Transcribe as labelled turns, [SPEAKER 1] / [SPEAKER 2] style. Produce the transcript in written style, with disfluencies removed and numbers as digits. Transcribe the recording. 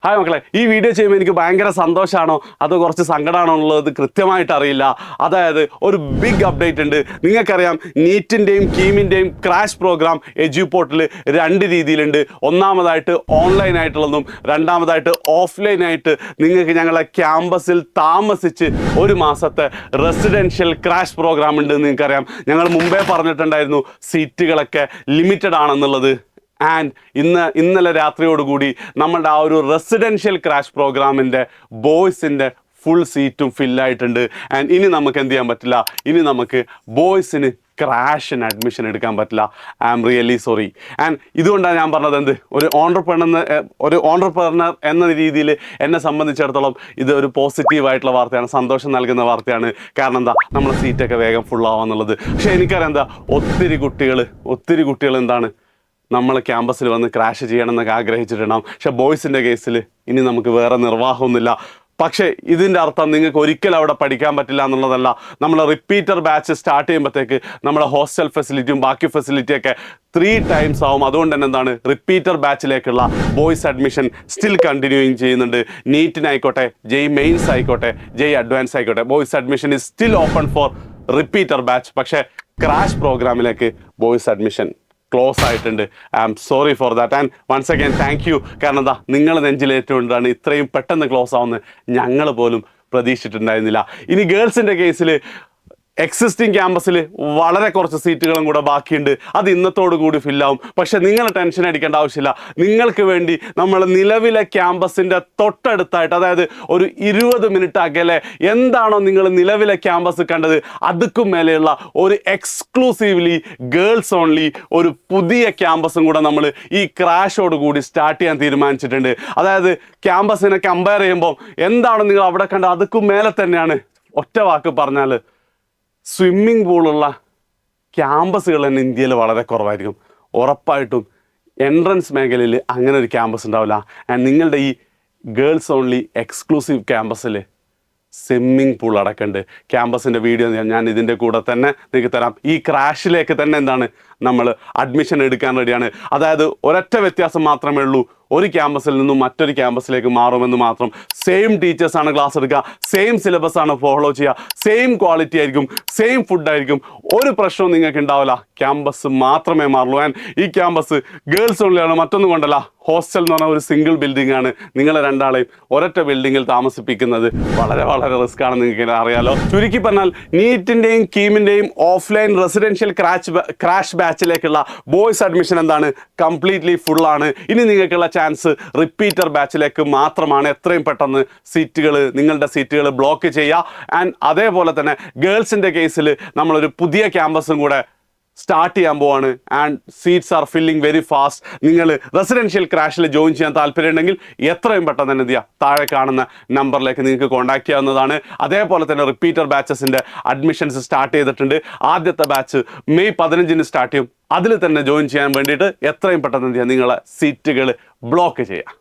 [SPEAKER 1] Hi മക്കളെ, ഈ video ചെയ്യുമ്പോൾ എനിക്ക് ഭയങ്കര സന്തോഷമാണോ അതോ കുറച്ച് സങ്കടമാണോ എന്നുള്ളത് കൃത്യമായിട്ട് അറിയില്ല. അതായത് ഒരു ബിഗ് അപ്ഡേറ്റ് ഉണ്ട്. നിങ്ങൾക്കറിയാം, നീറ്റിൻ്റെയും കീമിൻ്റെയും ക്രാഷ് പ്രോഗ്രാം എജ്യൂപോർട്ടിൽ രണ്ട് രീതിയിലുണ്ട്. ഒന്നാമതായിട്ട് ഓൺലൈൻ ആയിട്ടുള്ളതും രണ്ടാമതായിട്ട് ഓഫ്ലൈനായിട്ട് നിങ്ങൾക്ക് ഞങ്ങളെ ക്യാമ്പസിൽ താമസിച്ച് ഒരു മാസത്തെ റെസിഡൻഷ്യൽ ക്രാഷ് പ്രോഗ്രാം ഉണ്ട്. നിങ്ങൾക്കറിയാം, ഞങ്ങൾ മുമ്പേ പറഞ്ഞിട്ടുണ്ടായിരുന്നു സീറ്റുകളൊക്കെ ലിമിറ്റഡ് ആണെന്നുള്ളത്. ആൻഡ് ഇന്നലെ രാത്രിയോടുകൂടി നമ്മളുടെ ആ ഒരു റെസിഡൻഷ്യൽ ക്രാഷ് പ്രോഗ്രാമിൻ്റെ ബോയ്സിൻ്റെ ഫുൾ സീറ്റും ഫില്ലായിട്ടുണ്ട്. ആൻഡ് ഇനി നമുക്ക് എന്ത് ചെയ്യാൻ പറ്റില്ല, ഇനി നമുക്ക് ബോയ്സിന് ക്രാഷിന് അഡ്മിഷൻ എടുക്കാൻ പറ്റില്ല. I am really sorry. And ഇതുകൊണ്ടാണ് ഞാൻ പറഞ്ഞത്, എന്ത് ഒരു ഓൺട്രപ്രണർ എന്ന രീതിയിൽ എന്നെ സംബന്ധിച്ചിടത്തോളം ഇത് ഒരു പോസിറ്റീവായിട്ടുള്ള വാർത്തയാണ്, സന്തോഷം നൽകുന്ന വാർത്തയാണ്. കാരണം എന്താ, നമ്മളെ സീറ്റൊക്കെ വേഗം ഫുള്ളാവാന്നുള്ളത്. പക്ഷേ എനിക്കറിയാം എന്താ, ഒത്തിരി കുട്ടികൾ എന്താണ് നമ്മൾ ക്യാമ്പസിൽ വന്ന് ക്രാഷ് ചെയ്യണം എന്നൊക്കെ ആഗ്രഹിച്ചിട്ടുണ്ടാകും. പക്ഷേ ബോയ്സിൻ്റെ കേസിൽ ഇനി നമുക്ക് വേറെ നിർവാഹമൊന്നുമില്ല. പക്ഷേ ഇതിൻ്റെ അർത്ഥം നിങ്ങൾക്ക് ഒരിക്കലും അവിടെ പഠിക്കാൻ പറ്റില്ല എന്നുള്ളതല്ല. നമ്മൾ റിപ്പീറ്റർ ബാച്ച് സ്റ്റാർട്ട് ചെയ്യുമ്പോഴത്തേക്ക് നമ്മുടെ ഹോസ്റ്റൽ ഫെസിലിറ്റിയും ബാക്കി ഫെസിലിറ്റിയൊക്കെ 3 times ആവും. അതുകൊണ്ട് തന്നെ എന്താണ്, റിപ്പീറ്റർ ബാച്ചിലേക്കുള്ള ബോയ്സ് അഡ്മിഷൻ സ്റ്റിൽ കണ്ടിന്യൂയിങ് ചെയ്യുന്നുണ്ട്. നീറ്റിനായിക്കോട്ടെ, ജെയ് മെയിൻസ് ആയിക്കോട്ടെ, ജെയ് അഡ്വാൻസ് ആയിക്കോട്ടെ, boys admission is still open for repeater batch. പക്ഷേ ക്രാഷ് പ്രോഗ്രാമിലേക്ക് ബോയ്സ് അഡ്മിഷൻ ക്ലോസ് ആയിട്ടുണ്ട്. I am sorry for that. And once again thank you. കാരണം എന്താ, നിങ്ങൾ നെഞ്ചിലേറ്റുകൊണ്ടാണ് ഇത്രയും പെട്ടെന്ന് ക്ലോസ് ആവുന്നത് ഞങ്ങൾ പോലും പ്രതീക്ഷിച്ചിട്ടുണ്ടായിരുന്നില്ല. ഇനി ഗേൾസിൻ്റെ കേസിൽ എക്സിസ്റ്റിംഗ് ക്യാമ്പസിൽ വളരെ കുറച്ച് സീറ്റുകളും കൂടെ ബാക്കിയുണ്ട്. അത് ഇന്നത്തോടു കൂടി ഫില്ലാവും. പക്ഷെ നിങ്ങൾ ടെൻഷൻ അടിക്കേണ്ട ആവശ്യമില്ല. നിങ്ങൾക്ക് വേണ്ടി നമ്മൾ നിലവിലെ ക്യാമ്പസിൻ്റെ തൊട്ടടുത്തായിട്ട്, അതായത് ഒരു 20 മിനിറ്റ് അകലെ എന്താണോ നിങ്ങൾ നിലവിലെ ക്യാമ്പസ് കണ്ടത് അതുക്കും മേലെയുള്ള ഒരു എക്സ്ക്ലൂസീവ്ലി ഗേൾസ് ഓൺലി ഒരു പുതിയ ക്യാമ്പസും കൂടെ നമ്മൾ ഈ ക്രാഷോട് കൂടി സ്റ്റാർട്ട് ചെയ്യാൻ തീരുമാനിച്ചിട്ടുണ്ട്. അതായത് ക്യാമ്പസിനെ കമ്പയർ ചെയ്യുമ്പോൾ എന്താണോ നിങ്ങൾ അവിടെ കണ്ടത് അതുക്കും മേലെ തന്നെയാണ്. ഒറ്റ വാക്ക് പറഞ്ഞാൽ, സ്വിമ്മിംഗ് പൂളുള്ള ക്യാമ്പസുകൾ തന്നെ ഇന്ത്യയിൽ വളരെ കുറവായിരിക്കും. ഉറപ്പായിട്ടും എൻട്രൻസ് മേഖലയിൽ അങ്ങനെ ഒരു ക്യാമ്പസ് ഉണ്ടാവില്ല. ആൻഡ് നിങ്ങളുടെ ഈ ഗേൾസ് ഓൺലി എക്സ്ക്ലൂസീവ് ക്യാമ്പസിൽ സ്വിമ്മിംഗ് പൂൾ അടക്കമുണ്ട്. ക്യാമ്പസിൻ്റെ വീഡിയോ ഞാൻ ഇതിൻ്റെ കൂടെ തന്നെ നിങ്ങൾക്ക് തരാം. ഈ ക്രാഷിലേക്ക് തന്നെ എന്താണ് നമ്മൾ അഡ്മിഷൻ എടുക്കാൻ റെഡിയാണ്. അതായത് ഒരൊറ്റ വ്യത്യാസം മാത്രമേ ഉള്ളൂ, ഒരു ക്യാമ്പസിൽ നിന്നും മറ്റൊരു ക്യാമ്പസിലേക്ക് മാറുമെന്ന് മാത്രം. സെയിം ടീച്ചേഴ്സാണ് ക്ലാസ് എടുക്കുക, സെയിം സിലബസ് ആണ് ഫോളോ ചെയ്യുക, സെയിം ക്വാളിറ്റി ആയിരിക്കും, സെയിം ഫുഡായിരിക്കും. ഒരു പ്രശ്നവും നിങ്ങൾക്ക് ഉണ്ടാവില്ല. ക്യാമ്പസ് മാത്രമേ മാറുള്ളൂ. ആൻഡ് ഈ ക്യാമ്പസ് ഗേൾസ് ഓൺലിയാണ്. മറ്റൊന്നും കൊണ്ടല്ല, ഹോസ്റ്റൽ എന്ന് പറഞ്ഞാൽ ഒരു സിംഗിൾ ബിൽഡിംഗ് ആണ്. നിങ്ങളെ രണ്ടാളെയും ഒരൊറ്റ ബിൽഡിങ്ങിൽ താമസിപ്പിക്കുന്നത് വളരെ വളരെ റിസ്ക് ആണ്, നിങ്ങൾക്ക് അറിയാലോ. ചുരുക്കി പറഞ്ഞാൽ, നീറ്റിൻ്റെയും കീമിൻ്റെയും ഓഫ്ലൈൻ റെസിഡൻഷ്യൽ ക്രാഷ് ബാച്ചിലേക്കുള്ള ബോയ്സ് അഡ്മിഷൻ എന്താണ്, കംപ്ലീറ്റ്ലി ഫുള്ളാണ്. ഇനി നിങ്ങൾക്കുള്ള ചാൻസ് റിപ്പീറ്റർ ബാച്ചിലേക്ക് മാത്രമാണ്. എത്രയും പെട്ടെന്ന് നിങ്ങളുടെ സീറ്റുകൾ ബ്ലോക്ക് ചെയ്യുക. ആൻഡ് അതേപോലെ തന്നെ ഗേൾസിൻ്റെ കേസിൽ നമ്മളൊരു പുതിയ ക്യാമ്പസും കൂടെ സ്റ്റാർട്ട് ചെയ്യാൻ പോവാണ്. And seats are filling very fast. നിങ്ങൾ റെസിഡൻഷ്യൽ ക്രാഷിൽ ജോയിൻ ചെയ്യാൻ താല്പര്യമുണ്ടെങ്കിൽ എത്രയും പെട്ടെന്ന് തന്നെ എന്ത് ചെയ്യുക, താഴെ കാണുന്ന നമ്പറിലേക്ക് നിങ്ങൾക്ക് കോൺടാക്ട് ചെയ്യാവുന്നതാണ്. അതേപോലെ തന്നെ റിപ്പീറ്റർ ബാച്ചസിൻ്റെ അഡ്മിഷൻസ് സ്റ്റാർട്ട് ചെയ്തിട്ടുണ്ട്. ആദ്യത്തെ ബാച്ച് മെയ് 15 സ്റ്റാർട്ട് ചെയ്യും. അതിൽ തന്നെ ജോയിൻ ചെയ്യാൻ വേണ്ടിയിട്ട് എത്രയും പെട്ടെന്ന് എന്ത് ചെയ്യുക, നിങ്ങളെ സീറ്റുകൾ ബ്ലോക്ക് ചെയ്യുക.